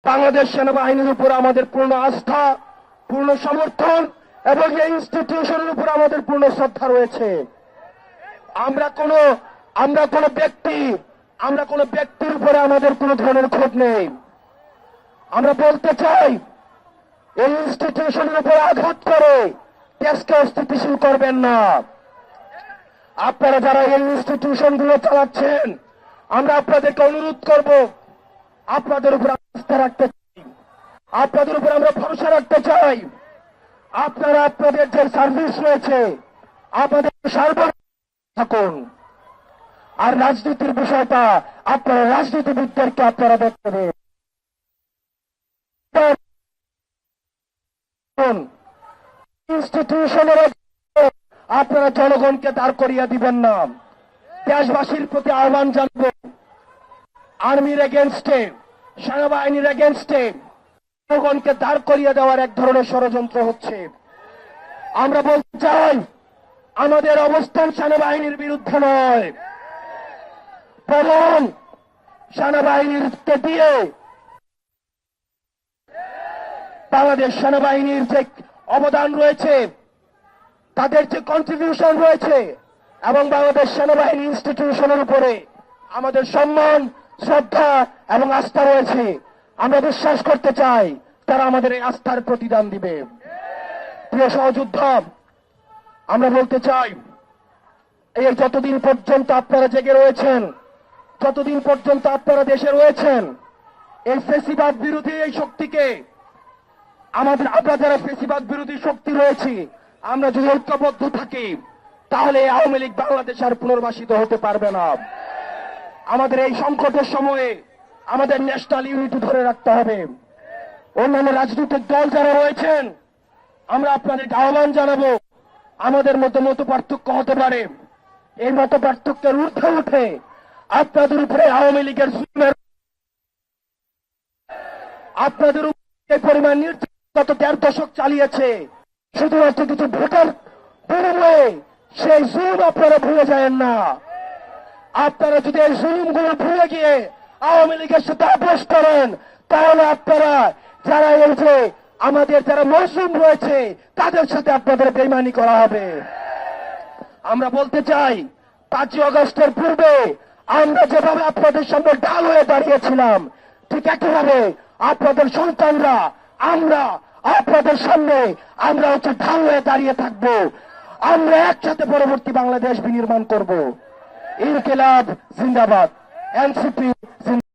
বাংলাদেশ সেনাবাহিনীর উপর আমাদের পূর্ণ আস্থা, পূর্ণ সমর্থন এবং এই ইনস্টিটিউশনের উপর আমাদের পূর্ণ শ্রদ্ধা রয়েছে। আমরা কোনো ব্যক্তির উপরে আমাদের কোনো ধরনের ক্ষোভ নেই। আমরা বলতে চাই, এই ইনস্টিটিউশনের উপর আঘাত করে দেশকে অস্থিতিশীল করবেন না। আপনারা যারা এই ইনস্টিটিউশনগুলো চালাচ্ছেন, আমরা আপনাদেরকে অনুরোধ করব, আপনাদের উপর আস্থা রাখতে চাই, আপনাদের উপর আমরা ভরসা রাখতে চাই। আপনারা আপনাদের যে সার্ভিস রয়েছে আপনাদের সার্বক্ষণিক থাকুন। আর রাজনীতির বিষয়টা আপনারা রাজনীতিবিদদেরকে আপনারা দেখতে দেন। ইনস্টিটিউশনের আপনারা জনগণকে দাঁড় করিয়ে দিবেন না। দেশবাসীর প্রতি আহ্বান জানাব, আর্মির এগেনস্টে, সেনাবাহিনীর এগেনস্টে জনগণকে দাঁড় করিয়ে দেওয়ার এক ধরনের ষড়যন্ত্র হচ্ছে। আমরা বলতে চাই, আমাদের অবস্থান সেনাবাহিনীর বিরুদ্ধে নয়, বরং সেনাবাহিনীকে দিয়ে বাংলাদেশ সেনাবাহিনীর যে অবদান রয়েছে, তাদের যে কন্ট্রিবিউশন রয়েছে এবং বাংলাদেশ সেনাবাহিনী ইনস্টিটিউশনের উপরে আমাদের সম্মান, শ্রদ্ধা এবং আস্থা রয়েছে। আমরা বিশ্বাস করতে চাই তারা আমাদের এই আস্থার প্রতিদান দিবে। প্রিয় সহযোদ্ধা, আমরা বলতে চাই, এই যতদিন পর্যন্ত আপনারা জেগে রয়েছেন, যতদিন পর্যন্ত আপনারা দেশে রয়েছেন, এই ফেসিবাদ বিরোধী এই শক্তিকে আমরা যারা ফেসিবাদ বিরোধী শক্তি রয়েছি, আমরা যদি ঐক্যবদ্ধ থাকি, তাহলে আওয়ামী লীগ বাংলাদেশ আর পুনর্বাসিত হতে পারবে না। আমাদের এই সংকটের সময়ে আমাদের ন্যাশনাল ইউনিটি ধরে রাখতে হবে। অন্যান্য রাজনৈতিক দল যারা রয়েছেন, আমরা আপনাদেরকে আহ্বান জানাবো, আমাদের মধ্যে মত পার্থক্য হতে পারে, এই মত পার্থক্যের ঊর্ধ্বে উঠে আপনাদের উপরে আওয়ামী লীগের জুলুমের, আপনাদের উপরে এই পরিমাণ নির্যাতন গত 1.5 দশক চালিয়েছে, শুধুমাত্র কিছু ভোটার বিনিময়ে সেই জুলুম আপনারা ভুলে যাবেন না। আপনারা যদি এই জুলুমগুলো ভুলে গিয়ে আওয়ামী লীগের সাথে আপোষ করেন, তাহলে আপনারা যারা এই যে আমাদের যারা মজলুম রয়েছে তাদের সাথে আপনাদের বেইমানি করা হবে। আমরা বলতে চাই, 5ই আগস্টের পূর্বে আমরা যেভাবে আপনাদের সামনে ঢাল হয়ে দাঁড়িয়েছিলাম, ঠিক একইভাবে আপনাদের সন্তানরা, আমরা আপনাদের সামনে আমরা ঢাল হয়ে দাঁড়িয়ে থাকবো। আমরা একসাথে পরবর্তী বাংলাদেশ বিনির্মাণ করব। ইনকিলাব জিন্দাবাদ, এনসিপি জিন্দাবাদ।